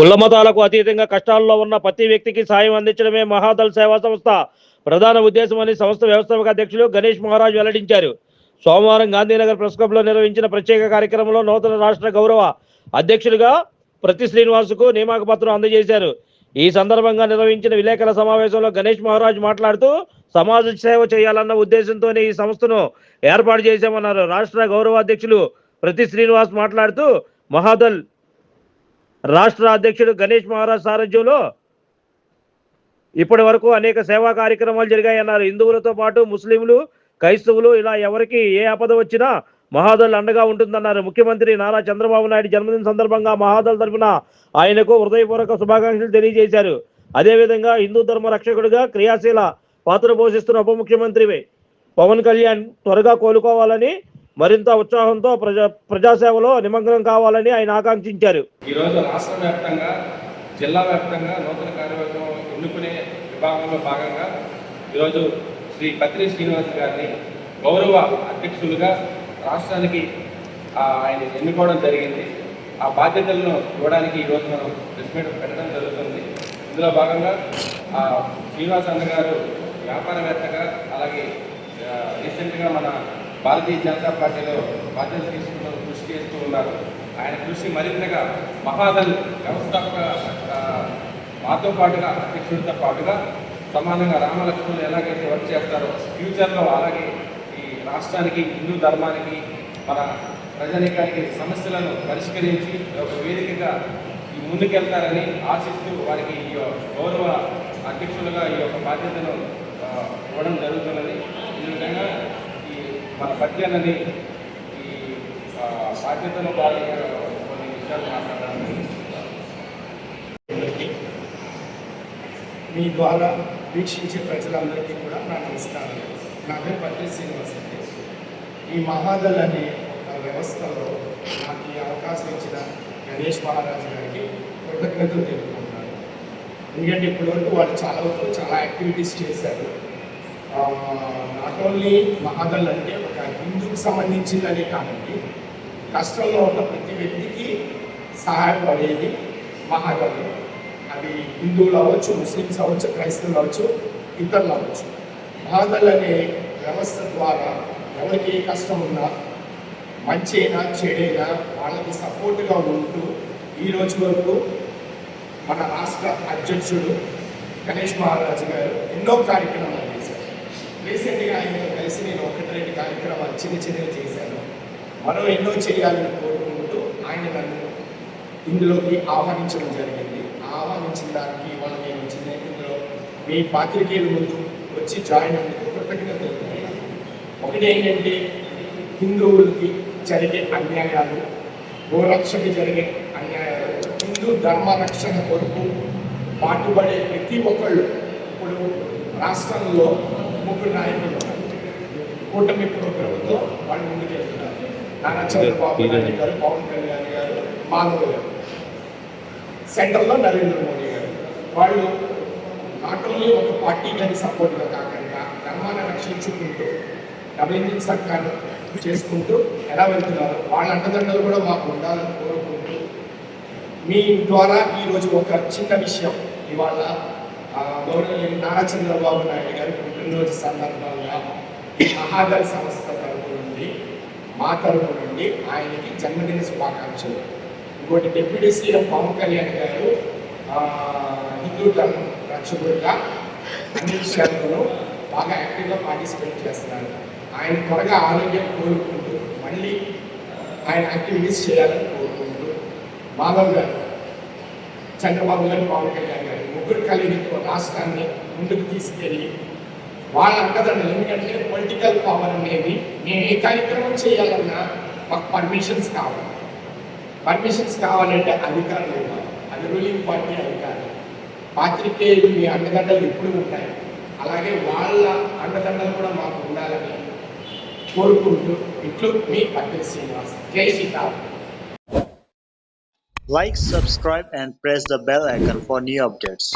కుల మతాలకు అతీతంగా కష్టాల్లో ఉన్న ప్రతి వ్యక్తికి సాయం అందించడమే మహాదల్ సేవా సంస్థ ప్రధాన ఉద్దేశమని సంస్థ వ్యవస్థాపక అధ్యక్షులు గణేష్ మహారాజ్ వెల్లడించారు. సోమవారం గాంధీనగర్ ప్రెస్ క్లబ్లో నిర్వహించిన ప్రత్యేక కార్యక్రమంలో నూతన రాష్ట్ర గౌరవ అధ్యక్షులుగా ప్రతి శ్రీనివాసుకు నియామక పత్రం అందజేశారు. ఈ సందర్భంగా నిర్వహించిన విలేకరుల సమావేశంలో గణేష్ మహారాజ్ మాట్లాడుతూ సమాజ సేవ చేయాలన్న ఉద్దేశంతోనే ఈ సంస్థను ఏర్పాటు చేశామన్నారు. రాష్ట్ర గౌరవ అధ్యక్షులు ప్రతి శ్రీనివాస్ మాట్లాడుతూ మహాదల్ రాష్ట్ర అధ్యక్షుడు గణేష్ మహారాజ్ సారథ్యంలో ఇప్పటి వరకు అనేక సేవా కార్యక్రమాలు జరిగాయన్నారు. హిందువులతో పాటు ముస్లింలు, క్రైస్తవులు ఇలా ఎవరికి ఏ ఆపద వచ్చినా మహాదల్ అండగా ఉంటుందన్నారు. ముఖ్యమంత్రి నారా చంద్రబాబు నాయుడు జన్మదిన సందర్భంగా మహాదల్ తరఫున ఆయనకు హృదయపూర్వక శుభాకాంక్షలు తెలియజేశారు. అదేవిధంగా హిందూ ధర్మ రక్షకుడిగా క్రియాశీల పాత్ర పోషిస్తున్న ఉప ముఖ్యమంత్రి పవన్ కళ్యాణ్ త్వరగా కోలుకోవాలని, మరింత ఉత్సాహంతో ప్రజాసేవలో నిమగ్నం కావాలని ఆయన ఆకాంక్షించారు. ఈరోజు రాష్ట్ర వ్యాప్తంగా, జిల్లా వ్యాప్తంగా నూతన కార్యవర్గం ఎన్నుకునే విభాగంలో భాగంగా ఈరోజు శ్రీ పత్రి శ్రీనివాస్ గారిని గౌరవ అధ్యక్షులుగా రాష్ట్రానికి ఆయన ఎన్నుకోవడం జరిగింది. ఆ బాధ్యతలను ఇవ్వడానికి ఈరోజు మనం ప్రెస్ మీట్ పెట్టడం జరుగుతుంది. ఇందులో భాగంగా శ్రీనివాస్ అన్న గారు వ్యాపారవేత్తగా, అలాగే రీసెంట్గా మన భారతీయ జనతా పార్టీలో బాధ్యత తీసుకున్న కృషి చేస్తూ ఉన్నారు. ఆయన కృషి మరింతగా మహాదల్ వ్యవస్థాపక మాతో పాటుగా, అధ్యక్షుడితో పాటుగా సమానంగా రామలక్ష్మణులు ఎలాగైతే వర్క్ చేస్తారో ఫ్యూచర్లో అలాగే ఈ రాష్ట్రానికి, హిందూ ధర్మానికి, మన ప్రజానీకానికి సమస్యలను పరిష్కరించి ఒక వేదికగా ముందుకెళ్తారని ఆశిస్తూ వారికి ఈ గౌరవ అధ్యక్షులుగా ఈ యొక్క బాధ్యతను ఇవ్వడం జరుగుతున్నది. ఈ విధంగా మన పద్యాలని ఈ బాధ్యతలో భాగంగా కొన్ని విషయాలు మాట్లాడడానికి మీ ద్వారా వీక్షించే ప్రజలందరికీ కూడా నా నమస్కారం. నా పేరు పత్రి శ్రీనివాస్ అండి. ఈ మహాదల్ అనే ఒక వ్యవస్థలో నాకు ఈ అవకాశం ఇచ్చిన గణేష్ మహారాజ్ గారికి కృతజ్ఞతలు తెలుపుకుంటున్నాను. ఎందుకంటే ఇప్పటివరకు వాళ్ళు చాలా యాక్టివిటీస్ చేశారు. నాట్ ఓన్లీ మహాదల్ అంటే ఒక హిందూకి సంబంధించిందనే కాదండి, కష్టంలో ఉన్న ప్రతి వ్యక్తికి సహాయపడేది మహాదల్. అది హిందువులు అవ్వచ్చు, ముస్లిమ్స్ అవ్వచ్చు, క్రైస్తవులు అవ్వచ్చు, ఇతరులు అవ్వచ్చు. మహాదల్ అనే వ్యవస్థ ద్వారా ఎవరికి ఏ కష్టం ఉన్నా, మంచి అయినా చెడైనా వాళ్ళకి సపోర్ట్గా ఉంటూ ఈరోజు వరకు మన రాష్ట్ర అధ్యక్షుడు గణేష్ మహారాజ్ గారు ఎన్నో కార్యక్రమాలు చేశారు. రీసెంట్గా ఆయనతో కలిసి నేను 1-2 కార్యక్రమాలు చిన్నవి చేశాను. మరో ఎన్నో చేయాలని కోరుకుంటూ ఆయన నన్ను ఇందులోకి ఆహ్వానించడం జరిగింది. ఆహ్వానించిన దానికి ఇవాళ నేను వచ్చిన ఇందులో మీ పాత్రికేయుల ముందు వచ్చి జాయిన్ అయ్యేందుకు కృతజ్ఞతలు తెలుపుతున్నాను. ఒకటి ఏంటంటే, హిందువులకి జరిగే అన్యాయాలు, గోరక్షకి జరిగే అన్యాయాలు, హిందూ ధర్మ రక్షణ కొరకు పాటుపడే ప్రతి ఒక్కళ్ళు ఇప్పుడు రాష్ట్రంలో 3 నాయకులు కూటమి ప్రభుత్వం వాళ్ళు ముందుకెళ్తున్నారు. నారా చంద్రబాబు నాయుడు గారు, పవన్ కళ్యాణ్ గారు, మాధవ్ గారు, సెంట్రల్లో నరేంద్ర మోడీ గారు. వాళ్ళు నాట్ ఓన్లీ ఒక పార్టీ కానీ సపోర్ట్గా కాకుండా ధర్మాన్ని రక్షించుకుంటూ డబుల్ ఇంజిన్ సర్కార్ చేసుకుంటూ ఎలా వెళ్తున్నారు, వాళ్ళ అండదండలు కూడా మాకు ఉండాలని కోరుకుంటూ మీ ద్వారా ఈరోజు ఒక చిన్న విషయం, ఇవాళ గౌరవనీయులు నారా చంద్రబాబు నాయుడు గారి పుట్టినరోజు సందర్భంగా మహాదల్ సంస్థ తరపు నుండి, మా తరపు నుండి ఆయనకి జన్మదిన శుభాకాంక్షలు. ఇంకోటి డిప్యూటీ సీఎం పవన్ కళ్యాణ్ గారు హిందూ ధర్మ రక్షకుడిగా అన్ని విషయాల్లోనూ బాగా యాక్టివ్గా పార్టిసిపేట్ చేస్తున్నారు. ఆయన త్వరగా ఆరోగ్యం కోరుకుంటూ మళ్ళీ ఆయన యాక్టివిటీస్ చేయాలని కోరుకుంటూ, మాధవ్ గారు, చంద్రబాబు గారు, పవన్ కళ్యాణ్ గారు ముగ్గురు కలిగి రాష్ట్రాన్ని ముందుకు తీసుకెళ్ళి వాళ్ళ అండదండలు, ఎందుకంటే పొలిటికల్ పవర్ అనేది మేము ఏ కార్యక్రమం చేయాలన్నా మాకు పర్మిషన్స్ కావాలి. పర్మిషన్స్ కావాలంటే అధికారులు ఇవ్వాలి. అది రూలింగ్ పార్టీ అధికారులు. పాత్రికేయులు మీ అండదండలు ఎప్పుడు ఉంటాయి, అలాగే వాళ్ళ అండదండలు కూడా మాకు ఉండాలని కోరుకుంటూ ఇట్లు మీ పత్రి శ్రీనివాస్. జై Sriram. Like, subscribe and press the bell icon for new updates.